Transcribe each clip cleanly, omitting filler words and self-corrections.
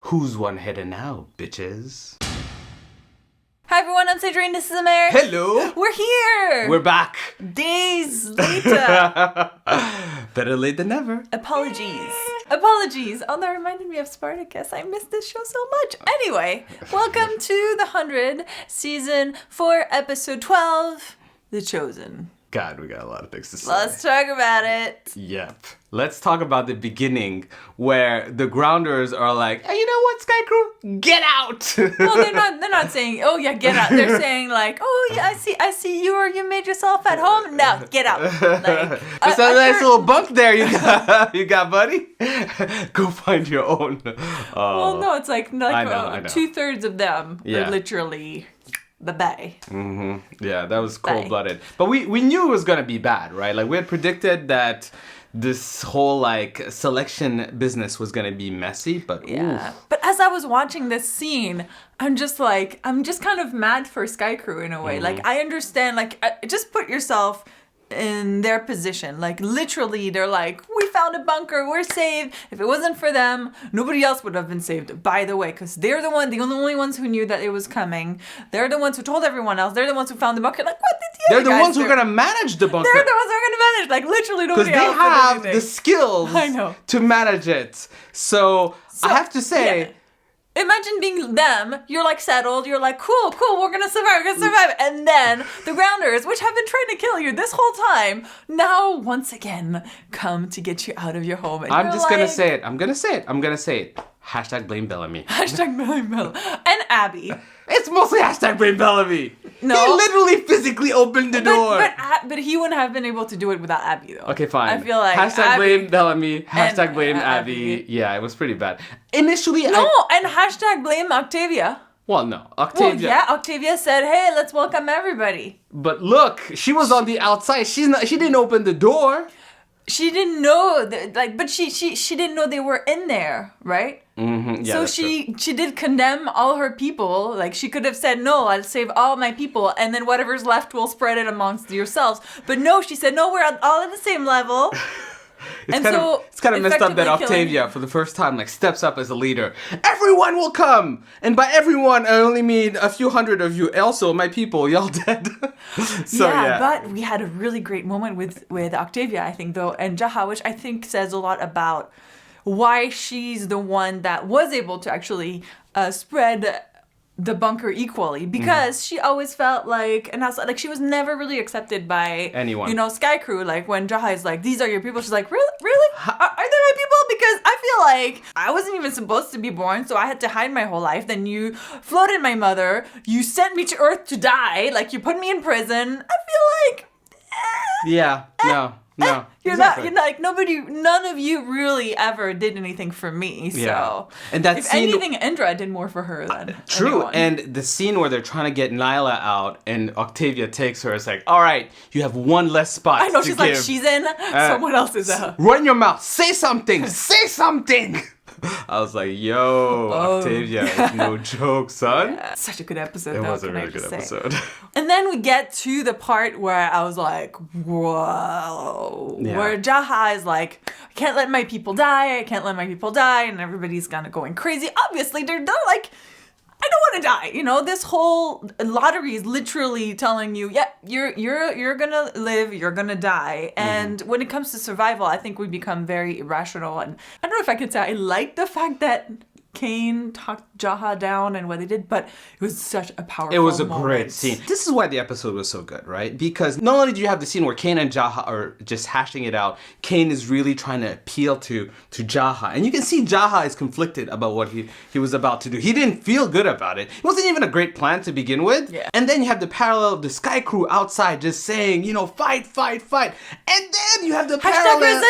Who's one headed now, bitches? Hi everyone, I'm Sandrine, this is Americ. Hello! We're here! We're back! Days later! Better late than never. Apologies. Oh, that reminded me of Spartacus. I missed this show so much. Anyway, welcome to The 100, Season 4, Episode 12, The Chosen. God, we got a lot of things to say. Let's talk about it. Yep. Let's talk about the beginning where the grounders are like, hey, you know what, Sky Crew? Get out! Well, they're not saying, oh yeah, get out. They're saying like, oh yeah, I see you, or you made yourself at home. No, get out. Like, There's a nice little bunk there you got, buddy. Go find your own. Well, no, it's like I know. 2/3 of them are literally bye-bye. Mm-hmm. Yeah, that was cold-blooded. But we knew it was going to be bad, right? Like, we had predicted that this whole, like, selection business was going to be messy, but yeah. Oof. But as I was watching this scene, I'm just kind of mad for Sky Crew in a way. Mm-hmm. Like, I understand, like, just put yourself in their position. Like, literally, they're like, we found a bunker, we're saved. If it wasn't for them, nobody else would have been saved, by the way, because they're the only ones who knew that it was coming. They're the ones who told everyone else. They're the ones who found the bunker. Like, what did the other They're the guys ones who are going to manage the bunker. They're the ones who are going to manage. Like, literally nobody else. Because they have the skills to manage it. So I have to say... Yeah. Imagine being them, you're like settled, you're like, cool, we're gonna survive. And then the grounders, which have been trying to kill you this whole time, now once again come to get you out of your home. And I'm just gonna say it. I'm gonna say it. Hashtag blame Bellamy. Hashtag blame Bellamy. And Abby. It's mostly hashtag blame Bellamy. No. He literally physically opened the door. But he wouldn't have been able to do it without Abby, though. Okay, fine. I feel like hashtag blame Bellamy. Hashtag blame Abby. Yeah, it was pretty bad. Initially, and hashtag blame Octavia. Well, no. Octavia. Well, yeah, Octavia said, hey, let's welcome everybody. But look, she was on the outside. She didn't open the door. She didn't know but she didn't know they were in there, right? Mm-hmm. Yeah, so she did condemn all her people. Like, she could have said, no, I'll save all my people, and then whatever's left, we'll spread it amongst yourselves. But no, she said, no, we're all at the same level. It's kind of messed up that Octavia, for the first time, like, steps up as a leader. Everyone will come! And by everyone, I only mean a few hundred of you. Also, my people, y'all dead. But we had a really great moment with Octavia, I think, though, and Jaha, which I think says a lot about why she's the one that was able to actually spread the bunker equally, because she always felt like, and also, like, she was never really accepted by anyone. You know, Sky Crew. Like, when Jaha is like, these are your people, she's like, really? Are they my people? Because I feel like I wasn't even supposed to be born, so I had to hide my whole life. Then you floated my mother. You sent me to Earth to die. Like, you put me in prison. I feel like... No. You're like, none of you really ever did anything for me, so. Yeah. And that if anything, Indra did more for her than True, anyone. And the scene where they're trying to get Nyla out and Octavia takes her, it's like, all right, you have one less spot. I know, she's like, she's in, someone else is out. Run your mouth, say something, say something! I was like, yo, Octavia, it's no joke, son. Yeah. Such a good episode, It though, was a really good episode. And then we get to the part where I was like, whoa. Yeah. Where Jaha is like, I can't let my people die, and everybody's kind of going crazy. Obviously, they're like, I don't want to die. You know, this whole lottery is literally telling you, yeah, you're gonna live, you're gonna die. And when it comes to survival, I think we become very irrational. And I don't know if I could say I like the fact that Kane talked Jaha down and what they did, but it was such a powerful It was a moment. great scene. This is why the episode was so good, right? Because not only do you have the scene where Kane and Jaha are just hashing it out, Kane is really trying to appeal to Jaha. And you can see Jaha is conflicted about what he was about to do. He didn't feel good about it. It wasn't even a great plan to begin with. Yeah. And then you have the parallel of the Sky Crew outside just saying, you know, fight. And then you have the parallel...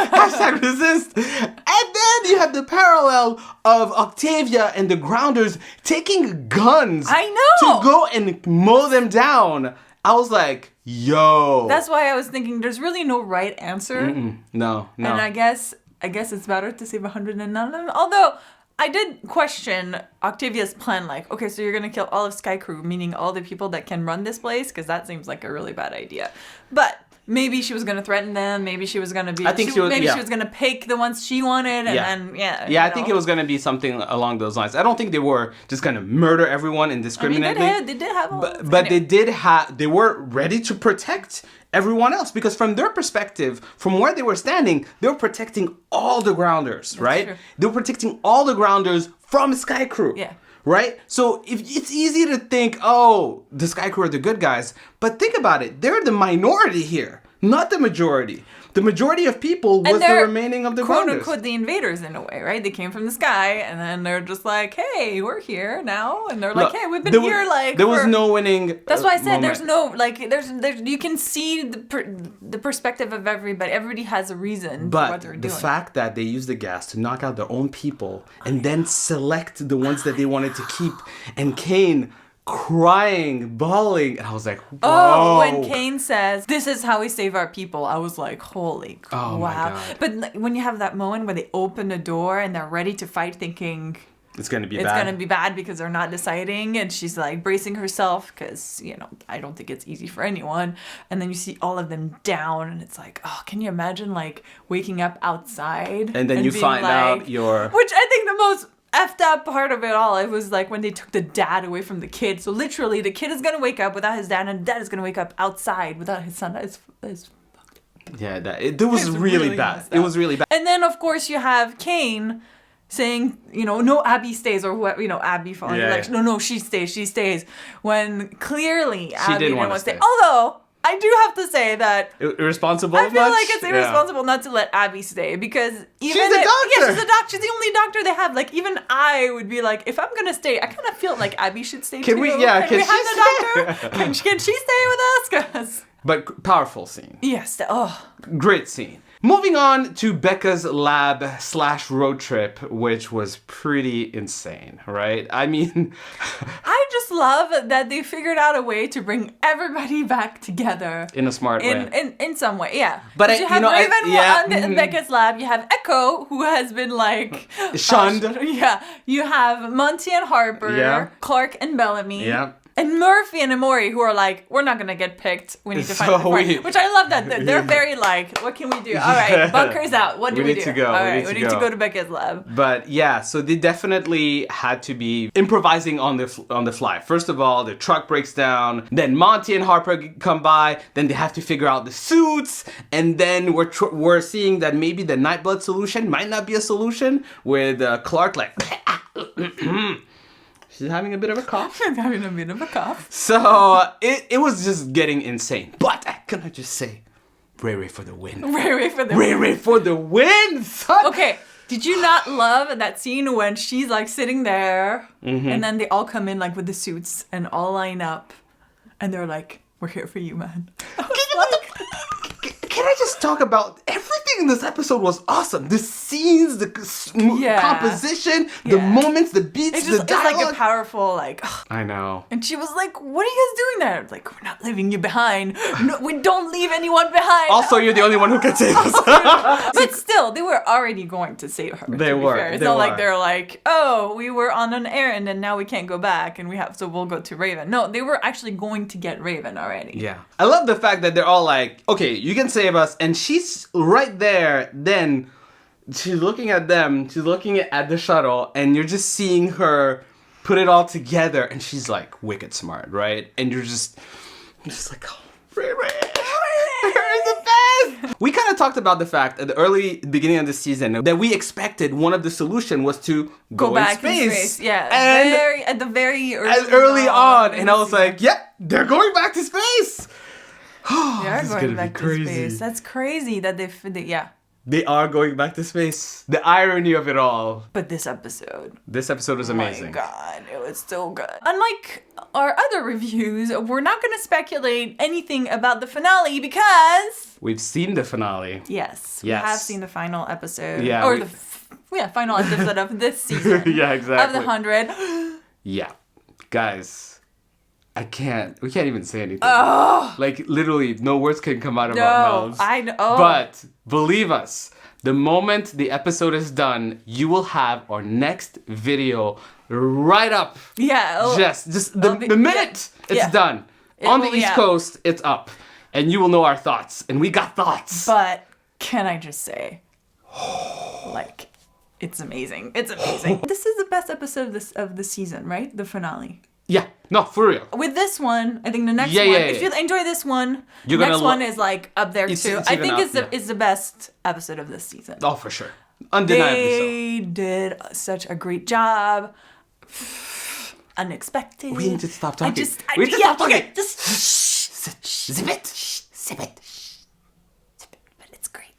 Hashtag resist! And then you have the parallel of Octavia and the grounders taking guns to go and mow them down. I was like, yo. That's why I was thinking there's really no right answer. No. And I guess it's better to save 100 than none of them. Although I did question Octavia's plan, like, okay, so you're going to kill all of Sky Crew, meaning all the people that can run this place? Because that seems like a really bad idea. But maybe she was going to threaten them. Maybe she was going to be... I think she was going to pick the ones she wanted. And then, I think it was going to be something along those lines. I don't think they were just going to murder everyone indiscriminately. I mean, they did have... But they were ready to protect everyone else, because from their perspective, from where they were standing, they were protecting all the grounders, right? True. They were protecting all the grounders from Sky Crew. Yeah. Right? So if it's easy to think, oh, the Sky Crew are the good guys, but think about it. They're the minority here, not the majority. The majority of people was the remaining of the grounders. Quote unquote the invaders in a way, right? They came from the sky, and then they're just like, hey, we're here now, and they're like, hey, we've been here like. There was no winning. That's why I said there's no there's you can see the perspective of everybody. Everybody has a reason for what they're doing. But the fact that they used the gas to knock out their own people and then select the ones that they wanted to keep, and Kane crying, bawling, and I was like, whoa. Oh, when Kane says, this is how we save our people, I was like, holy crap. Oh my God. But when you have that moment where they open the door and they're ready to fight, thinking it's going to be bad. It's going to be bad because they're not deciding, and she's like bracing herself because, I don't think it's easy for anyone. And then you see all of them down, and it's like, oh, can you imagine like waking up outside? And then you find out your... Which I think the most effed up part of it all, it was like when they took the dad away from the kid. So literally the kid is going to wake up without his dad, and dad is going to wake up outside without his son. That is yeah, it was really bad. It was really bad. And then of course you have Kane saying, no, Abby stays, or what, Abby falling election. No, she stays. When clearly Abby didn't want to stay. Although I do have to say that irresponsible. I feel like it's irresponsible not to let Abby stay, because even she's a doctor. Yeah, she's a doctor. She's the only doctor they have. Like, even I would be like, if I'm gonna stay, I kind of feel like Abby should stay too. Can we have the doctor? Can she stay with us? But powerful scene. Yes. Great scene. Moving on to Becca's lab/road trip, which was pretty insane, right? I mean... I just love that they figured out a way to bring everybody back together. In a smart way. In some way, yeah. But you have Raven on Becca's lab, you have Echo, who has been like... shunned. Yeah. You have Monty and Harper, Clarke and Bellamy. Yeah. And Murphy and Amori, who are like, we're not going to get picked. We need to find a friend. Which I love that. They're very like, what can we do? All right, bunker's out. What do we do? To go. All right, we need to go to Becca's lab. But yeah, so they definitely had to be improvising on the fly. First of all, the truck breaks down. Then Monty and Harper come by. Then they have to figure out the suits. And then we're seeing that maybe the Nightblood solution might not be a solution, with Clarke like... She's having a bit of a cough. So it was just getting insane. But can I just say, Ray for the win. Ray for the win, son. Okay, did you not love that scene when she's like sitting there, and then they all come in like with the suits and all line up, and they're like, "We're here for you, man." Can I just talk about everything in this episode was awesome. The scenes, the composition, the moments, the beats, the dialogue. It's like a powerful, like... Ugh. I know. And she was like, what are you guys doing there? It's like, we're not leaving you behind. No, we don't leave anyone behind. Also, you're the only one who can save us. But still, they were already going to save her. They were. It's not like they're like, oh, we were on an errand and now we can't go back and so we'll go to Raven. No, they were actually going to get Raven already. Yeah. I love the fact that they're all like, okay, you can save us, and she's right there. Then she's looking at them, she's looking at the shuttle, and you're just seeing her put it all together, and she's like wicked smart, right? And you're just like, oh, Ray, you're the best. We kind of talked about the fact at the early beginning of the season that we expected one of the solution was to go back in space. Yeah, and very early on, and I was like, yep, they're going back to space. They are going back to space. That's crazy that they are going back to space. The irony of it all. But this episode was amazing. Oh my God, it was so good. Unlike our other reviews, we're not going to speculate anything about the finale because we've seen the finale. Yes, we have seen the final episode. Yeah, final episode of this season. Yeah, exactly. Of the 100. Yeah, guys. We can't even say anything. Oh. Like, literally, no words can come out of our mouths. I know. But believe us, the moment the episode is done, you will have our next video right up. Yeah. Just the minute it's done. On the East Coast, it's up. and you will know our thoughts. And we got thoughts. But can I just say, like, it's amazing. It's amazing. This is the best episode of the season, right? The finale. Yeah, no, for real. With this one, I think the next one, if you enjoy this one, the next one is like up there too. I think it's the best episode of this season. Oh, for sure. Undeniably so. They did such a great job. Unexpected. We need to stop talking. We need to stop talking. Okay, just zip it. Zip it. But it's great.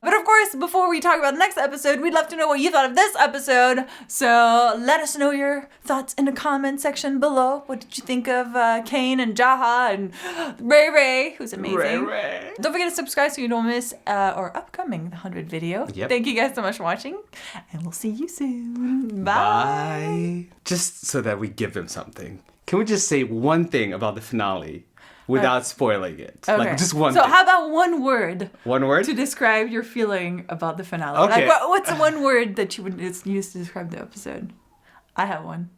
But of course, before we talk about the next episode, we'd love to know what you thought of this episode. So let us know your thoughts in the comment section below. What did you think of Kane and Jaha and Ray, who's amazing. Ray. Don't forget to subscribe so you don't miss our upcoming 100 video. Yep. Thank you guys so much for watching, and we'll see you soon. Bye. Just so that we give them something, can we just say one thing about the finale? Without spoiling it. Okay. Like, just one So thing. how about one word? One word? To describe your feeling about the finale. Okay. Like, what's one word that you would use to describe the episode? I have one.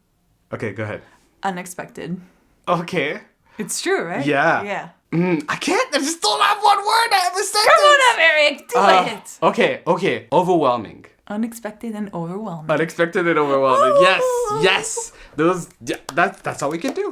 Okay, go ahead. Unexpected. Okay. It's true, right? Yeah. Yeah. I can't. I just don't have one word. I have a sentence. Come on, Americ. Do it. Okay. Overwhelming. Unexpected and overwhelming. Unexpected and overwhelming. Ooh. Yes. That's all we can do.